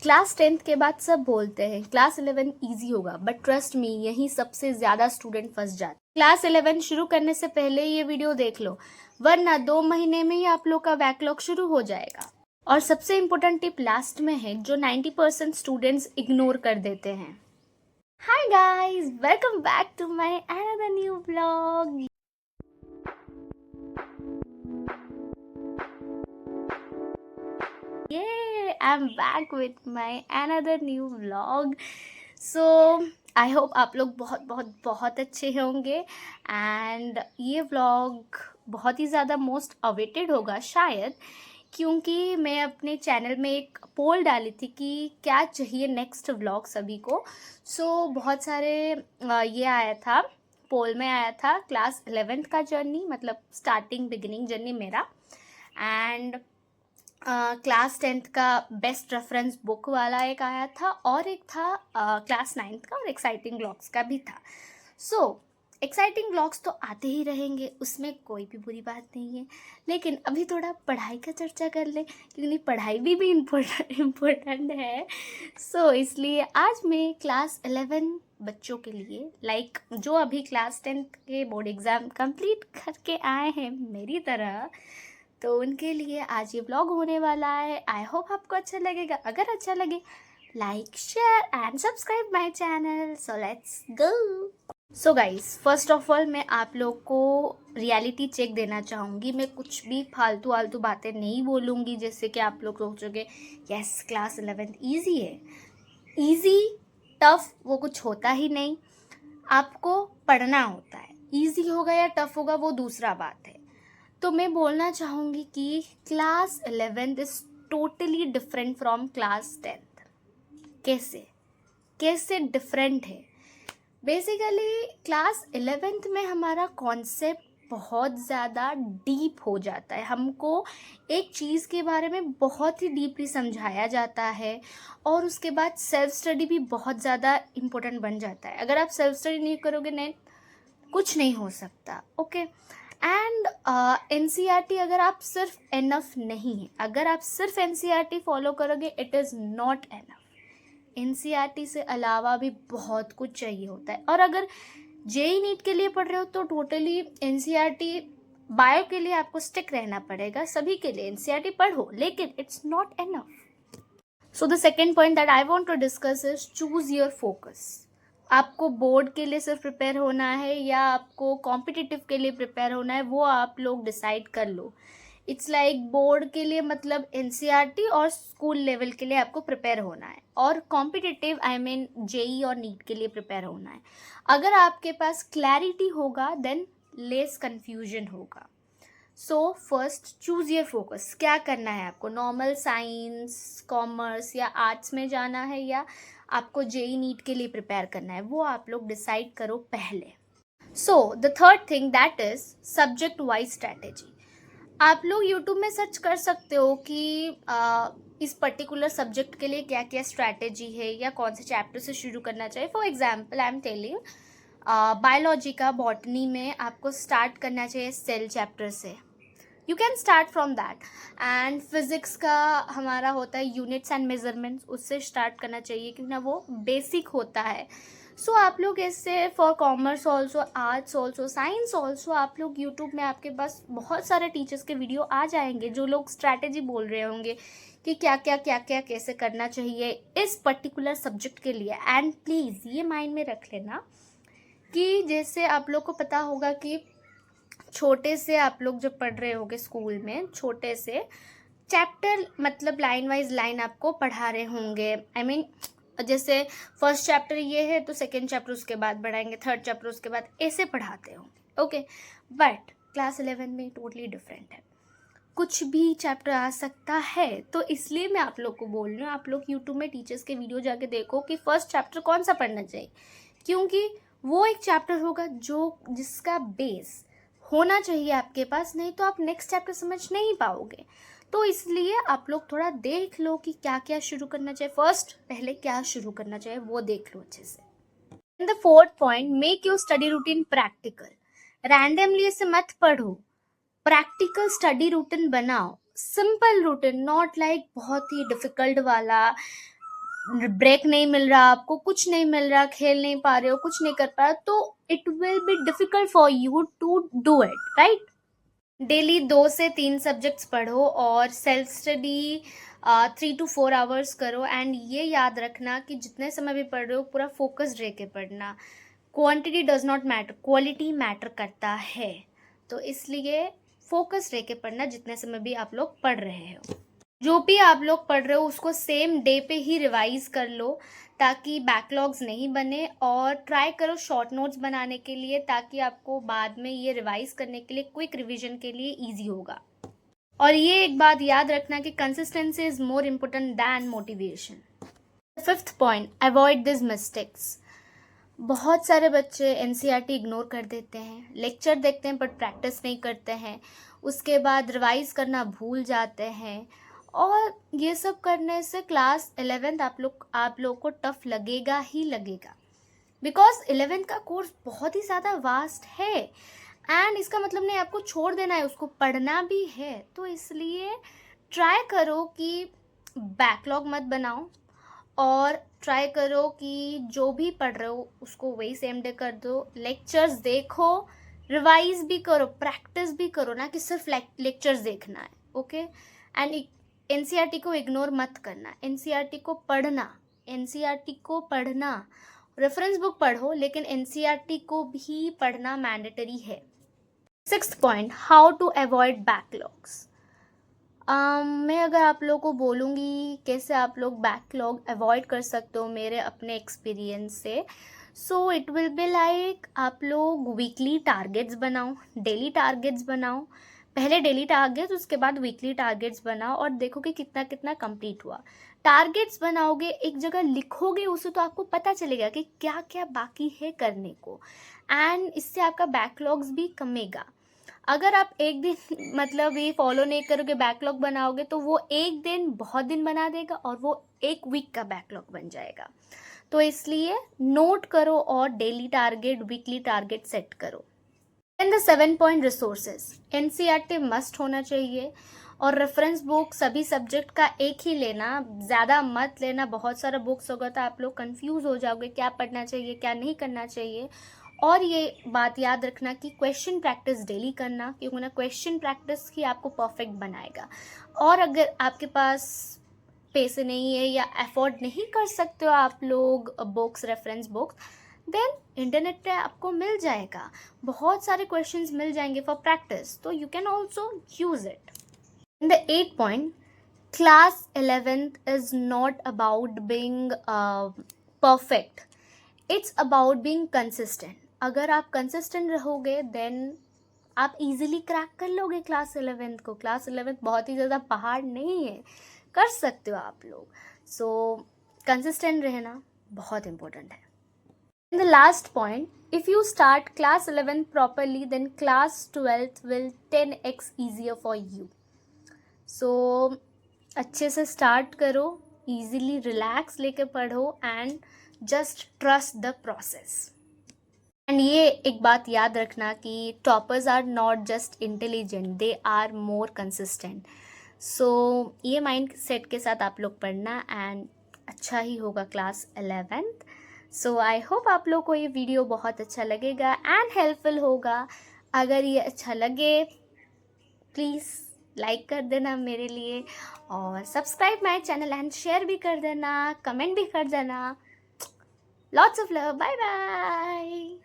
Class 10th के बाद सब बोलते हैं क्लास 11 इजी होगा, बट ट्रस्ट मी यहीं सबसे ज़्यादा स्टूडेंट फंस जाते। क्लास 11 शुरू करने से पहले ये वीडियो देख लो, वरना 2 महीने में ही आप लोग का बैकलॉग शुरू हो जाएगा। और सबसे इम्पोर्टेंट टिप लास्ट में है, जो 90% स्टूडेंट्स इग्नोर कर देते हैं। Hi guys, welcome back to my another new vlog. I'm back with my another new vlog. So I hope आप लोग बहुत बहुत बहुत अच्छे होंगे एंड ये व्लॉग बहुत ही ज़्यादा मोस्ट अवेटेड होगा शायद, क्योंकि मैं अपने चैनल में एक पोल डाली थी कि क्या चाहिए नेक्स्ट व्लॉग सभी को। सो बहुत सारे ये आया था, पोल में आया था क्लास 11th का जर्नी, मतलब स्टार्टिंग बिगिनिंग जर्नी मेरा, एंड क्लास 10th का बेस्ट रेफरेंस बुक वाला एक आया था, और एक था क्लास 9th का, और एक्साइटिंग व्लॉग्स का भी था। सो एक्साइटिंग व्लॉग्स तो आते ही रहेंगे, उसमें कोई भी बुरी बात नहीं है, लेकिन अभी थोड़ा पढ़ाई का चर्चा कर ले, क्योंकि पढ़ाई भी इम्पोर्टेंट है। सो इसलिए आज मैं क्लास 11 बच्चों के लिए, लाइक जो अभी क्लास 10th के बोर्ड एग्ज़ाम कंप्लीट करके आए हैं मेरी तरह, तो उनके लिए आज ये व्लॉग होने वाला है। आई होप आपको अच्छा लगेगा। अगर अच्छा लगे, like share and subscribe my channel. So let's go. So guys, first of all मैं आप लोग को रियलिटी चेक देना चाहूँगी। मैं कुछ भी फालतू आलतू बातें नहीं बोलूँगी जैसे कि आप लोग सोचोगे यस क्लास 11 ईजी है। ईजी टफ वो कुछ होता ही नहीं, आपको पढ़ना होता है। ईजी होगा या टफ होगा वो दूसरा बात है। तो मैं बोलना चाहूँगी कि class 11th is totally different from class 10th। कैसे डिफरेंट है? बेसिकली क्लास 11th में हमारा कॉन्सेप्ट बहुत ज़्यादा डीप हो जाता है। हमको एक चीज़ के बारे में बहुत ही डीपली समझाया जाता है, और उसके बाद सेल्फ स्टडी भी बहुत ज़्यादा इम्पोर्टेंट बन जाता है। अगर आप सेल्फ स्टडी नहीं करोगे नहीं, कुछ नहीं हो सकता। ओके, एंड NCERT अगर आप सिर्फ एनफ नहीं है, अगर आप सिर्फ NCERT फॉलो करोगे it is not enough. NCERT से अलावा भी बहुत कुछ चाहिए होता है। और अगर JEE नीट के लिए पढ़ रहे हो तो टोटली NCERT बायो के लिए आपको स्टिक रहना पड़ेगा। सभी के लिए NCERT पढ़ो, लेकिन it's not enough. So the second point that I want to discuss is choose your focus. आपको बोर्ड के लिए सिर्फ प्रिपेयर होना है या आपको कॉम्पिटिटिव के लिए प्रिपेयर होना है, वो आप लोग डिसाइड कर लो। इट्स लाइक बोर्ड के लिए मतलब NCERT, और स्कूल लेवल के लिए आपको प्रिपेयर होना है, और कॉम्पिटिटिव आई मीन JEE और नीट के लिए प्रिपेयर होना है। अगर आपके पास क्लैरिटी होगा देन लेस कन्फ्यूजन होगा। So first choose your focus. क्या करना है आपको? नॉर्मल साइंस, कॉमर्स या आर्ट्स में जाना है, या आपको JEE नीट के लिए प्रिपेयर करना है, वो आप लोग डिसाइड करो पहले। So the third thing that is subject wise strategy. आप लोग यूट्यूब में सर्च कर सकते हो कि इस पर्टिकुलर सब्जेक्ट के लिए क्या क्या स्ट्रैटेजी है, या कौन से चैप्टर से शुरू करना चाहिए। For example I am telling, biology का बॉटनी में आपको स्टार्ट करना चाहिए सेल चैप्टर से। You can start from that. And physics का हमारा होता है यूनिट्स एंड मेजरमेंट्स, उससे स्टार्ट करना चाहिए क्योंकि ना वो बेसिक होता है। सो आप लोग इससे for commerce also, arts also, science also, आप लोग यूट्यूब में आपके पास बहुत सारे टीचर्स के वीडियो आ जाएंगे जो लोग स्ट्रैटेजी बोल रहे होंगे कि क्या क्या कैसे करना चाहिए इस पर्टिकुलर सब्जेक्ट के लिए। एंड प्लीज़ ये माइंड में रख लेना कि जैसे आप लोग को पता होगा कि छोटे से आप लोग जब पढ़ रहे होगे स्कूल में, छोटे से चैप्टर मतलब लाइन वाइज लाइन आपको पढ़ा रहे होंगे। आई मीन जैसे फर्स्ट चैप्टर ये है तो सेकेंड चैप्टर उसके बाद बढ़ाएंगे, थर्ड चैप्टर उसके बाद, ऐसे पढ़ाते होंगे। ओके, बट क्लास 11 में टोटली डिफरेंट है, कुछ भी चैप्टर आ सकता है। तो इसलिए मैं आप लोग को बोल रही हूँ, आप लोग यूट्यूब में टीचर्स के वीडियो जाके देखो कि फर्स्ट चैप्टर कौन सा पढ़ना चाहिए, क्योंकि वो एक चैप्टर होगा जिसका बेस होना चाहिए आपके पास, नहीं तो आप नेक्स्ट चैप्टर समझ नहीं पाओगे। तो इसलिए आप लोग थोड़ा देख लो कि क्या क्या शुरू करना चाहिए। फर्स्ट पहले क्या शुरू करना चाहिए वो देख लो अच्छे से। In the fourth point, make your study routine practical. Randomly इसे मत पढ़ो, प्रैक्टिकल स्टडी रूटीन बनाओ। सिंपल रूटीन, नॉट लाइक बहुत ही डिफिकल्ट वाला, ब्रेक नहीं मिल रहा, आपको कुछ नहीं मिल रहा, खेल नहीं पा रहे हो, कुछ नहीं कर पा रहे हो, तो it will be difficult for you to do it, right? Daily 2 से 3 सब्जेक्ट्स पढ़ो और सेल्फ स्टडी 3 to 4 आवर्स करो। एंड ये याद रखना कि जितने समय भी पढ़ रहे हो पूरा फोकस्ड रह के पढ़ना। Quantity does not matter, quality matter करता है। तो इसलिए फोकस्ड रह के पढ़ना जितने समय भी आप लोग पढ़ रहे हो। जो भी आप लोग पढ़ रहे हो उसको सेम डे पे ही रिवाइज कर लो ताकि बैकलॉग्स नहीं बने, और ट्राई करो शॉर्ट नोट्स बनाने के लिए ताकि आपको बाद में ये रिवाइज करने के लिए, क्विक रिवीजन के लिए इजी होगा। और ये एक बात याद रखना कि consistency is more important than motivation. 5th point, avoid this mistakes. बहुत सारे बच्चे एनसीईआरटी इग्नोर कर देते हैं, लेक्चर देखते हैं बट प्रैक्टिस नहीं करते हैं, उसके बाद रिवाइज करना भूल जाते हैं, और ये सब करने से क्लास 11th आप लोग को टफ लगेगा ही लगेगा। बिकॉज 11th का कोर्स बहुत ही ज़्यादा वास्ट है, एंड इसका मतलब नहीं आपको छोड़ देना है, उसको पढ़ना भी है। तो इसलिए ट्राई करो कि बैकलॉग मत बनाओ, और ट्राई करो कि जो भी पढ़ रहे हो उसको वही सेम डे कर दो। लेक्चर्स देखो, रिवाइज भी करो, प्रैक्टिस भी करो, ना कि सिर्फ लेक्चर्स देखना है, ओके? एंड एनसीईआरटी को इग्नोर मत करना, एनसीईआरटी को पढ़ना, एनसीईआरटी को पढ़ना। रेफरेंस बुक पढ़ो लेकिन एनसीईआरटी को भी पढ़ना मैंडेटरी है। 6th point, how to avoid backlogs. मैं अगर आप लोगों को बोलूँगी कैसे आप लोग बैकलॉग अवॉइड कर सकते हो मेरे अपने एक्सपीरियंस से, so it will be like आप लोग वीकली टारगेट्स बनाओ, डेली टारगेट्स बनाओ। पहले डेली टारगेट्स, उसके बाद वीकली टारगेट्स बनाओ और देखो कि कितना कितना कंप्लीट हुआ। टारगेट्स बनाओगे, एक जगह लिखोगे उसे, तो आपको पता चलेगा कि क्या क्या बाकी है करने को, एंड इससे आपका बैकलॉग्स भी कमेगा। अगर आप एक दिन मतलब ये फॉलो नहीं करोगे, बैकलॉग बनाओगे, तो वो एक दिन बहुत दिन बना देगा और वो एक वीक का बैकलॉग बन जाएगा। तो इसलिए नोट करो और daily target, weekly target set करो। And the 7 point, resources. NCERT must होना चाहिए, और रेफरेंस बुक सभी सब्जेक्ट का एक ही लेना, ज़्यादा मत लेना। बहुत सारा बुक्स होगा तो आप लोग कंफ्यूज हो जाओगे क्या पढ़ना चाहिए क्या नहीं करना चाहिए। और ये बात याद रखना कि क्वेश्चन प्रैक्टिस डेली करना, क्योंकि ना क्वेश्चन प्रैक्टिस ही आपको परफेक्ट बनाएगा। और अगर आपके पास पैसे नहीं है या अफोर्ड नहीं कर सकते हो आप लोग books, reference books, then internet पे आपको मिल जाएगा, बहुत सारे क्वेश्चंस मिल जाएंगे फॉर प्रैक्टिस, तो you can also use it. In the 8th point, class 11th is not about being perfect, it's about being consistent. अगर आप कंसिस्टेंट रहोगे देन आप इजीली क्रैक कर लोगे क्लास 11th को। क्लास 11th बहुत ही ज़्यादा पहाड़ नहीं है, कर सकते हो आप लोग। सो कंसिस्टेंट रहना बहुत इम्पोर्टेंट है। In the last point, if you start class 11th properly then class 12th will 10x easier for you. So अच्छे से स्टार्ट करो, इजीली रिलैक्स लेके पढ़ो, and just trust the process. And ये एक बात याद रखना कि toppers are not just intelligent, they are more consistent. So ये माइंड सेट के साथ आप लोग पढ़ना, एंड अच्छा ही होगा क्लास 11th। सो आई होप आप लोग को ये वीडियो बहुत अच्छा लगेगा एंड हेल्पफुल होगा। अगर ये अच्छा लगे प्लीज़ लाइक कर देना मेरे लिए, और subscribe my channel and share भी कर देना, कमेंट भी कर देना। Lots of love, bye bye.